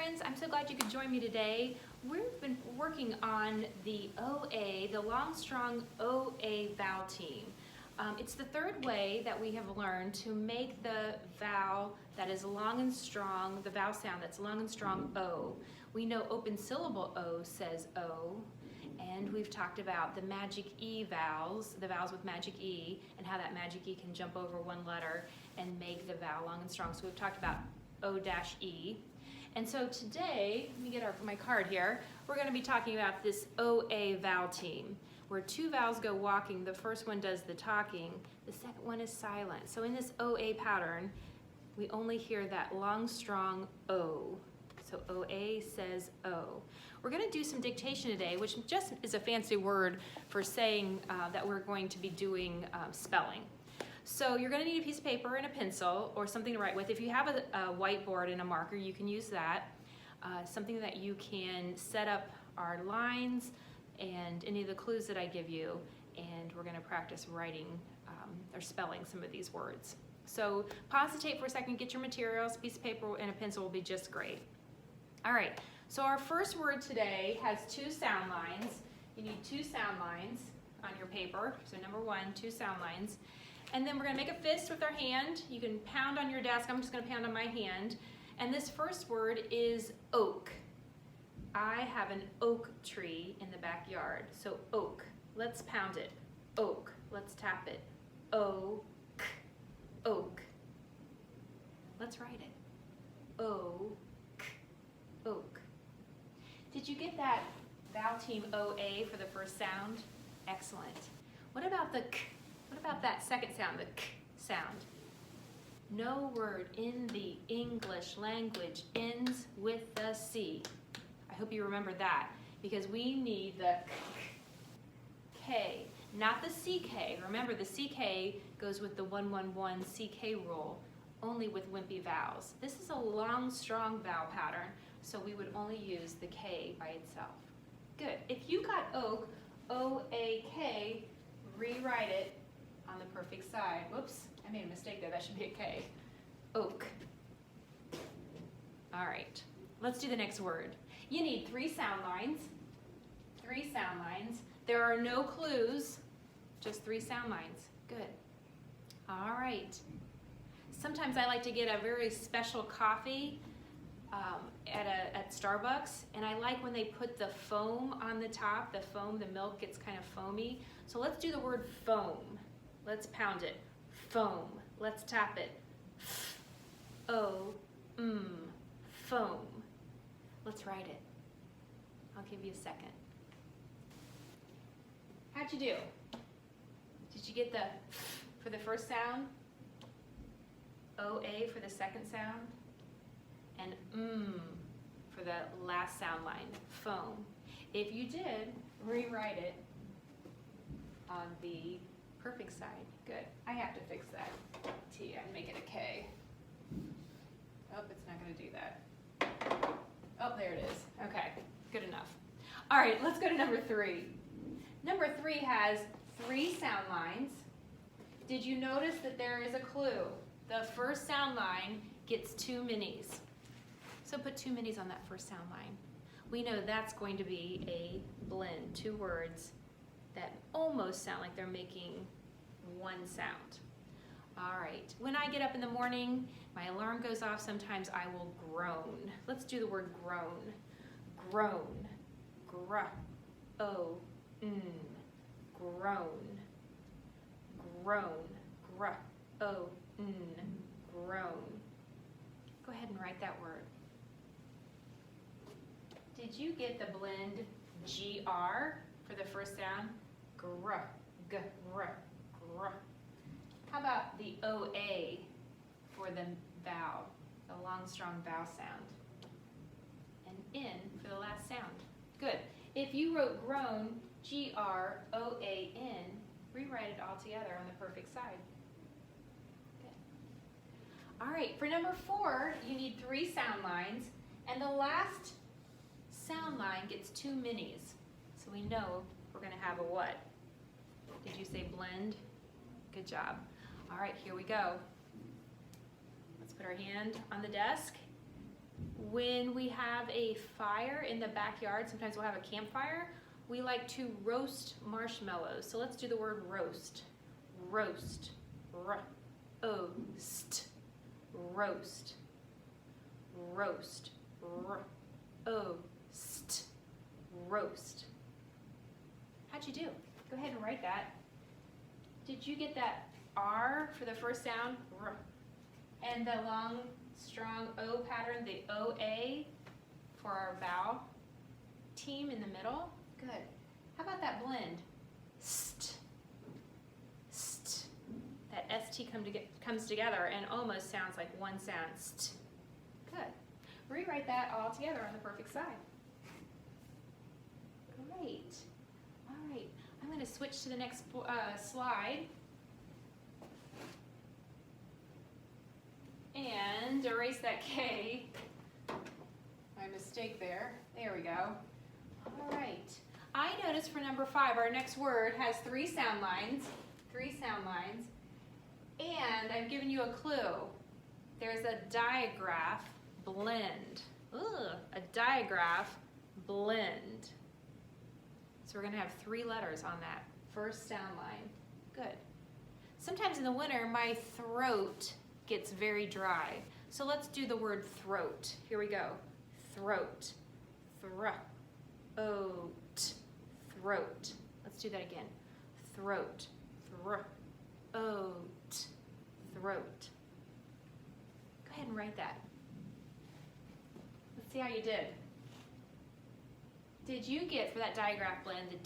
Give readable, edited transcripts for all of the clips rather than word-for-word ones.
friends, I'm so glad you could join me today. We've been working on the OA, the long, strong OA vowel team. It's the third way that we have learned to make the vowel that is long and strong, the vowel sound that's long and strong, O. We know open syllable O says O, and we've talked about the magic E vowels, the vowels with magic E, and how that magic E can jump over one letter and make the vowel long and strong. So we've talked about O-E. And so today, let me get my card here, we're going to be talking about this OA vowel team, where two vowels go walking. The first one does the talking, the second one is silent. So in this OA pattern, we only hear that long, strong O. So OA says O. We're going to do some dictation today, which just is a fancy word for saying that we're going to be doing spelling. So you're going to need a piece of paper and a pencil or something to write with. If you have a whiteboard and a marker, you can use that. Something that you can set up our lines and any of the clues that I give you, and we're going to practice writing or spelling some of these words. So pause the tape for a second, get your materials, a piece of paper and a pencil will be just great. All right, so our first word today has two sound lines. You need two sound lines on your paper. So number one, two sound lines. And then we're going to make a fist with our hand. You can pound on your desk. I'm just going to pound on my hand. And this first word is oak. I have an oak tree in the backyard. So oak. Let's pound it. Oak. Let's tap it. O-k. Oak. Let's write it. O-k. Oak. Did you get that vowel team OA for the first sound? Excellent. What about the k? What about that second sound, the k sound? No word in the English language ends with the C. I hope you remember that, because we need the K, not the CK. Remember, the CK goes with the 111 CK rule, only with wimpy vowels. This is a long, strong vowel pattern, so we would only use the K by itself. Good. If you got oak, O-A-K, rewrite it on the perfect side. Whoops, I made a mistake there. That should be a K. Oak. All right, let's do the next word. You need three sound lines. Three sound lines. There are no clues, just three sound lines. Good. All right. Sometimes I like to get a very special coffee at Starbucks, and I like when they put the foam on the top. The foam, the milk gets kind of foamy. So let's do the word foam. Let's pound it. Foam. Let's tap it. Foam. Let's write it. I'll give you a second. How'd you do? Did you get the for the first sound? OA for the second sound? And for the last sound line, foam. If you did, rewrite it on the perfect side. Good. I have to fix that T and make it a K. Oh, it's not going to do that. Oh, there it is. Okay, good enough. All right, let's go to number three. Number three has three sound lines. Did you notice that there is a clue? The first sound line gets two minis. So put two minis on that first sound line. We know that's going to be a blend, two words that almost sound like they're making one sound. All right, when I get up in the morning, my alarm goes off, sometimes I will groan. Let's do the word groan. Groan. Gr-o-n. Groan. Groan. Gr-o-n. Groan. Go ahead and write that word. Did you get the blend GR for the first sound? Gr, g, gr, gr. How about the OA for the vowel, the long, strong vowel sound? And N for the last sound. Good. If you wrote groan, G-R-O-A-N, rewrite it all together on the perfect side. Good. All right, for number four, you need three sound lines, and the last sound line gets two minis. So we know we're going to have a what? Did you say blend? Good job. All right, here we go. Let's put our hand on the desk When we have a fire in the backyard, sometimes we'll have a campfire, we like to roast marshmallows. So let's do the word roast. Roast. R-o-st. Roast. Roast. R-o-st. Roast. How'd you do? Go ahead and write that. Did you get that R for the first sound? R. And the long, strong O pattern, the OA for our vowel team in the middle? Good. How about that blend? St. St. That ST comes together and almost sounds like one sound. St. Good. Rewrite that all together on the perfect side. Great. All right. I'm going to switch to the next slide. And erase that K. My mistake there. There we go. All right. I noticed for number 5, our next word has 3 sound lines. 3 sound lines. And I've given you a clue. There's a digraph blend. Ugh, a digraph blend. So we're going to have 3 letters on that first sound line. Good. Sometimes in the winter, my throat gets very dry. So let's do the word throat. Here we go. Throat. Throat. Throat. Let's do that again. Throat. Throat. Throat. Go ahead and write that. Let's see how you did. Did you get, for that digraph blend, the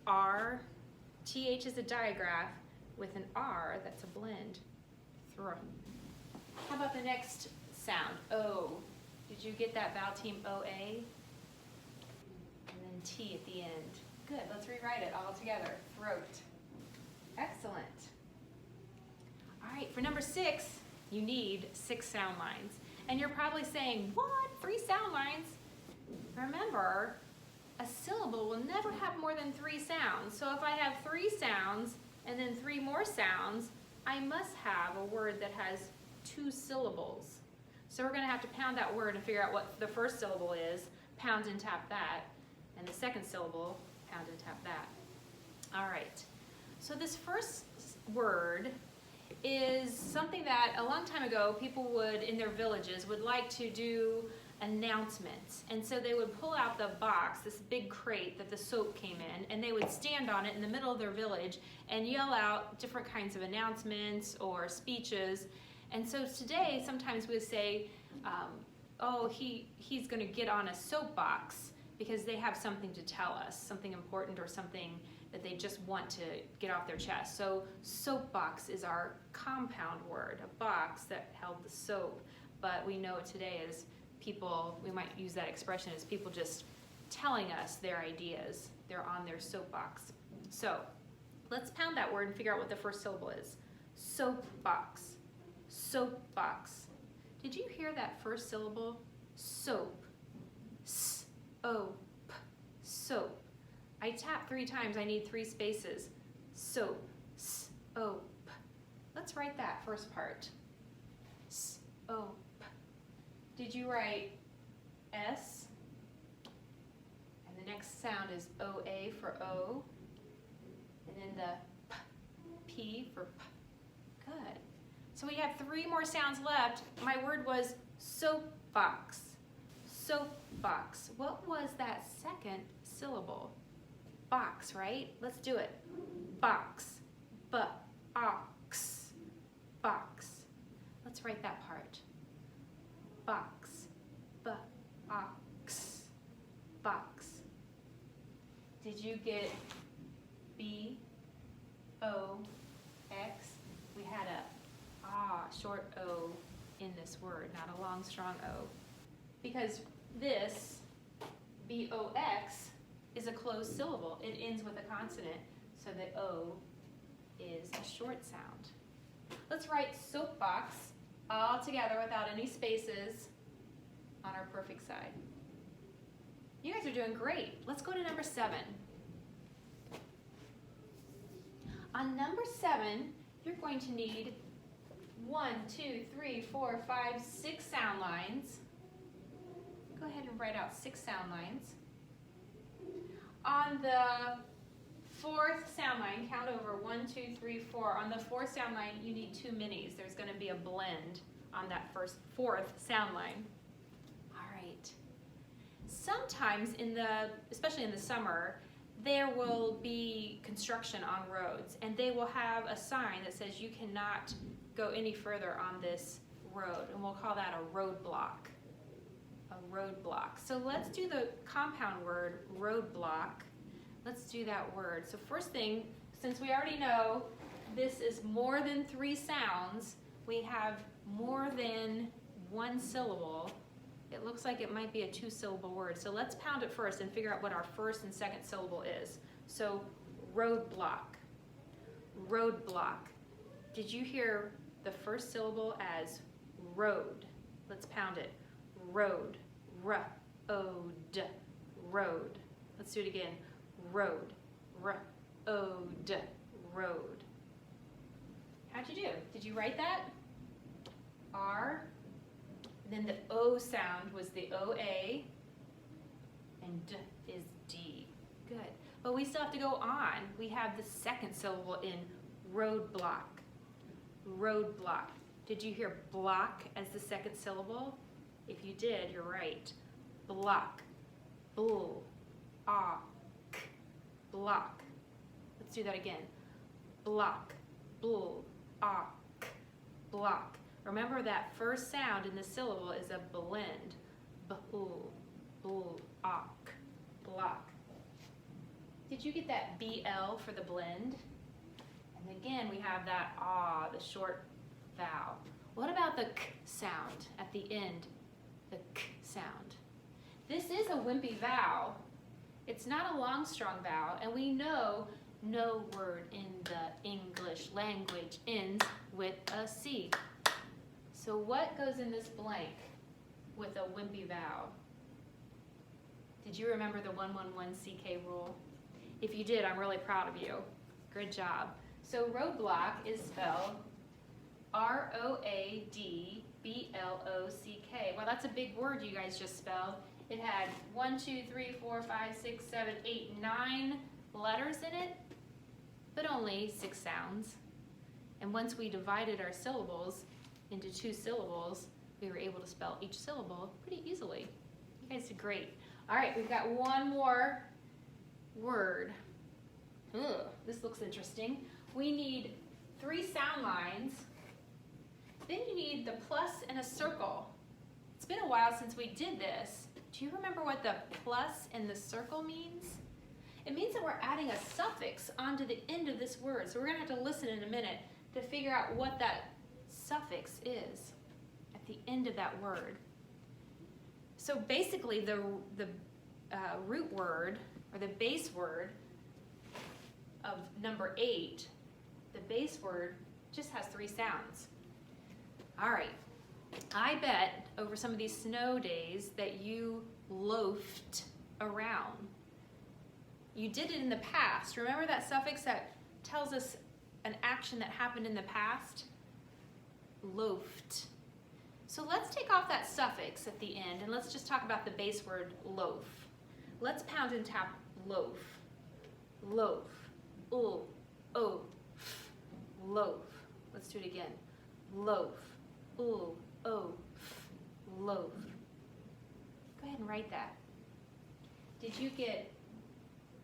THR? TH is a digraph with an R, that's a blend. Throat. How about the next sound? O. Did you get that vowel team OA? And then T at the end. Good, let's rewrite it all together. Throat. Excellent. All right, for number 6, you need 6 sound lines. And you're probably saying, what? 3 sound lines? Remember, a syllable will never have more than 3 sounds. So if I have 3 sounds and then 3 more sounds, I must have a word that has 2 syllables. So we're going to have to pound that word and figure out what the first syllable is, pound and tap that, and the second syllable, pound and tap that. All right, so this first word is something that a long time ago people would, in their villages, would like to do announcements. And so they would pull out the box, this big crate that the soap came in, and they would stand on it in the middle of their village and yell out different kinds of announcements or speeches. And so today, sometimes we say, oh, he's going to get on a soapbox because they have something to tell us, something important or something that they just want to get off their chest. So soapbox is our compound word, a box that held the soap. But we know it today as people, we might use that expression as people just telling us their ideas. They're on their soapbox. So let's pound that word and figure out what the first syllable is. Soapbox. Soapbox. Did you hear that first syllable? Soap. S-O-P. Soap. I tap 3 times, I need 3 spaces. Soap. S-O-P. Let's write that first part. S-O-P. Did you write S? And the next sound is O-A for O. And then the P for P. Good. So we have 3 more sounds left. My word was soapbox. Soapbox. What was that second syllable? Box, right? Let's do it. Box. B-ox. Box. Let's write that part. Box. B-ox. Box. Did you get B-O-X? We had a short O in this word, not a long, strong O. Because this, B-O-X, is a closed syllable. It ends with a consonant, so the O is a short sound. Let's write soapbox all together without any spaces on our perfect side. You guys are doing great. Let's go to number 7. On number 7, you're going to need 1, 2, 3, 4, 5, 6 sound lines. write out 6 sound lines. On the 4th sound line, count over 1, 2, 3, 4. On the 4th sound line, you need 2 minis. There's going to be a blend on that 4th sound line. All right. Sometimes, especially in the summer, there will be construction on roads, and they will have a sign that says you cannot go any further on this road, and we'll call that a roadblock. A roadblock. So let's do the compound word roadblock. Let's do that word. So first thing, since we already know this is more than 3 sounds, we have more than 1 syllable. It looks like it might be a 2-syllable word. So let's pound it first and figure out what our first and second syllable is. So roadblock, roadblock. Did you hear the first syllable as road? Let's pound it. Road, r-o-d, road. Let's do it again. Road, r-o-d, road. How'd you do? Did you write that? R. Then the O sound was the O-A, and D is D. Good. But we still have to go on. We have the second syllable in roadblock. Roadblock. Did you hear block as the second syllable? If you did, you're right. Block. Bull. Ah. K. Block. Let's do that again. Block. Bull. Ah. K. Block. Remember that first sound in the syllable is a blend. Bull, bull, ak, block. Did you get that BL for the blend? And again, we have that ah, the short vowel. What about the k sound at the end? The k sound. This is a wimpy vowel. It's not a long, strong vowel, and we know no word in the English language ends with a C. So what goes in this blank with a wimpy vowel? Did you remember the 111 CK rule? If you did, I'm really proud of you. Good job. So roadblock is spelled R-O-A-D-B-L-O-C-K. Well, that's a big word you guys just spelled. It had 1, 2, 3, 4, 5, 6, 7, 8, 9 letters in it, but only 6 sounds. And once we divided our syllables into 2 syllables, we were able to spell each syllable pretty easily. You guys did great. All right, we've got one more word. Ugh, this looks interesting. We need 3 sound lines. Then you need the plus and a circle. It's been a while since we did this. Do you remember what the plus and the circle means? It means that we're adding a suffix onto the end of this word. So we're gonna have to listen in a minute to figure out what that suffix is at the end of that word. So basically the root word, or the base word of number 8, the base word just has 3 sounds. All right, I bet over some of these snow days that you loafed around. You did it in the past. Remember that suffix that tells us an action that happened in the past? Loafed. So let's take off that suffix at the end and let's just talk about the base word loaf. Let's pound and tap loaf. Loaf. O, f, loaf. Let's do it again. Loaf. O, f, loaf. Go ahead and write that. Did you get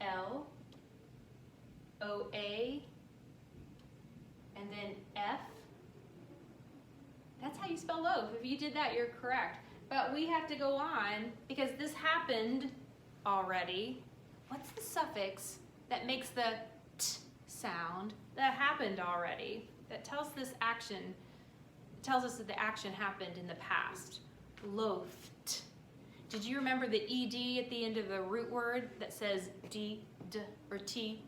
L, O, A, and then F? That's how you spell loaf. If you did that, you're correct. But we have to go on because this happened already. What's the suffix that makes the t sound that happened already? That tells this action, tells us that the action happened in the past. Loafed. Did you remember the ed at the end of the root word that says d, or t,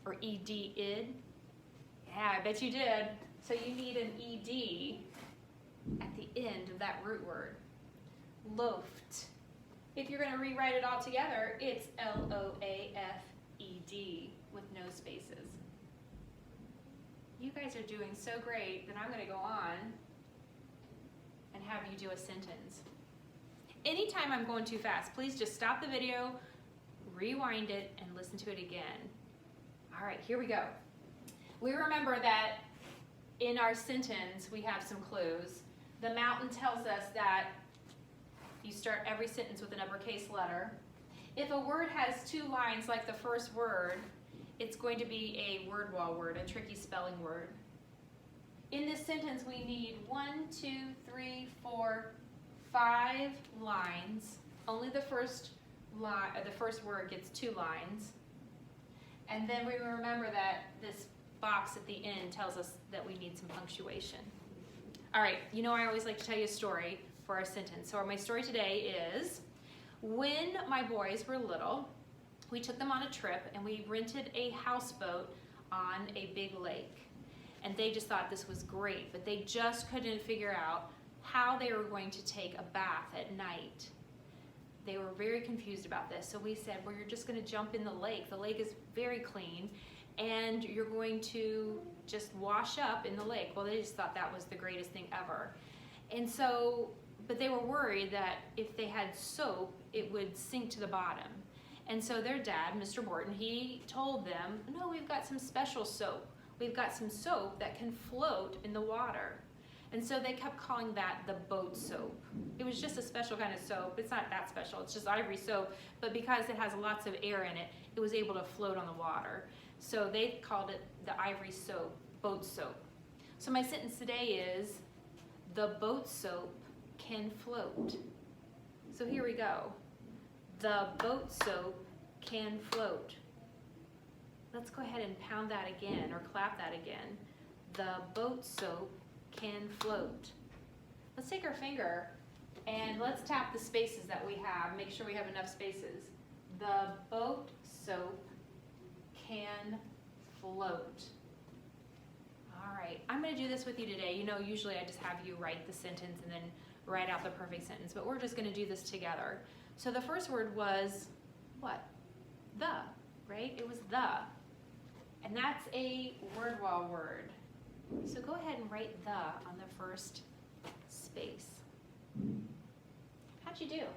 or ed, id? Yeah, I bet you did. So you need an ed at the end of that root word. Loafed. If you're going to rewrite it all together, it's L-O-A-F-E-D with no spaces. You guys are doing so great that I'm going to go on and have you do a sentence. anytime I'm going too fast, please just stop the video, rewind it, and listen to it again. All right, here we go. We remember that in our sentence, we have some clues. The mountain tells us that you start every sentence with an uppercase letter. If a word has two lines like the first word, it's going to be a word wall word, a tricky spelling word. In this sentence, we need 1, 2, 3, 4, 5 lines. Only the first word gets 2 lines. And then we remember that this box at the end tells us that we need some punctuation. All right, you know I always like to tell you a story for our sentence. So my story today is, when my boys were little, we took them on a trip and we rented a houseboat on a big lake. And they just thought this was great, but they just couldn't figure out how they were going to take a bath at night. They were very confused about this. So we said, well, you're just going to jump in the lake. The lake is very clean, and you're going to just wash up in the lake. Well, they just thought that was the greatest thing ever. And so, but they were worried that if they had soap, it would sink to the bottom. And so their dad, Mr. Borton, he told them, no, we've got some special soap. We've got some soap that can float in the water. And so they kept calling that the boat soap. It was just a special kind of soap. It's not that special, it's just ivory soap, but because it has lots of air in it, it was able to float on the water. So they called it the ivory soap, boat soap. So my sentence today is, the boat soap can float. So here we go. The boat soap can float. Let's go ahead and pound that again, or clap that again. The boat soap can float. Let's take our finger and let's tap the spaces that we have. Make sure we have enough spaces. The boat soap can float. All right, I'm going to do this with you today. You know, usually I just have you write the sentence and then write out the perfect sentence, but we're just going to do this together. So the first word was what? The, right? It was the. And that's a word wall word. So go ahead and write the on the first space. How'd you do?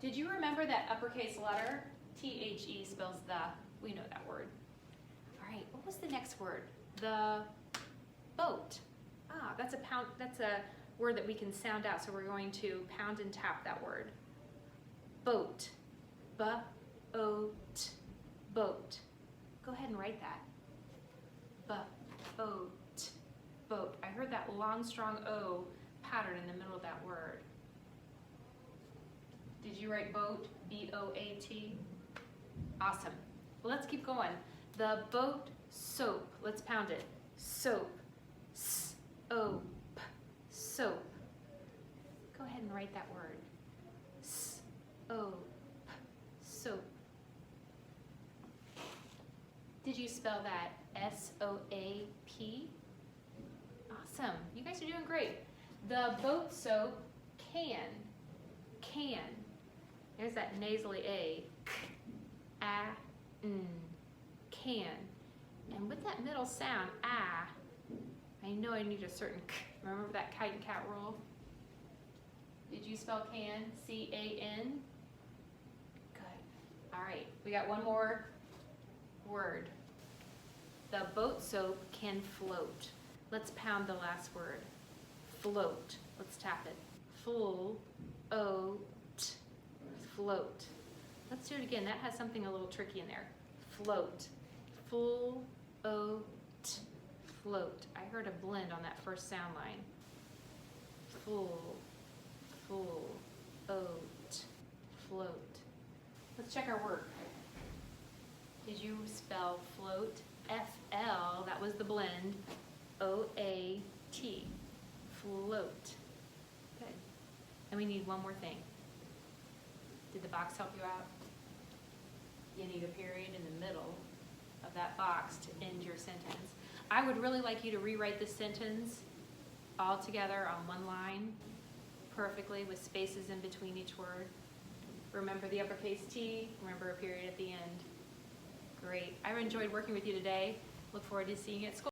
Did you remember that uppercase letter? T-H-E spells the. We know that word. All right, what was the next word? The boat. Ah, that's a word that we can sound out, so we're going to pound and tap that word. Boat. B-O-T. Boat. Go ahead and write that. B-O-T. Boat. I heard that long, strong O pattern in the middle of that word. Did you write boat? B-O-A-T? Awesome. Well, let's keep going. The boat soap. Let's pound it. Soap. S-O-P. Soap. Go ahead and write that word. S-O-P. Soap. Did you spell that S-O-A-P? Awesome. You guys are doing great. The boat soap can. There's that nasally A. Can. And with that middle sound, I know I need a certain k. Remember that kite and cat rule? Did you spell can? C-A-N? Good. All right, we got one more word. The boat soap can float. Let's pound the last word. Float. Let's tap it. Full-o-t. Float. Let's do it again. That has something a little tricky in there. Float. Full-o-t. Float. I heard a blend on that first sound line. Full-o-t. Float. Let's check our work. Did you spell float? F-L, that was the blend. O-A-T. Float. Good. And we need one more thing. Did the box help you out? You need a period in the middle of that box to end your sentence. I would really like you to rewrite this sentence all together on one line, perfectly, with spaces in between each word. Remember the uppercase T, remember a period at the end. Great. I enjoyed working with you today. Look forward to seeing you at school.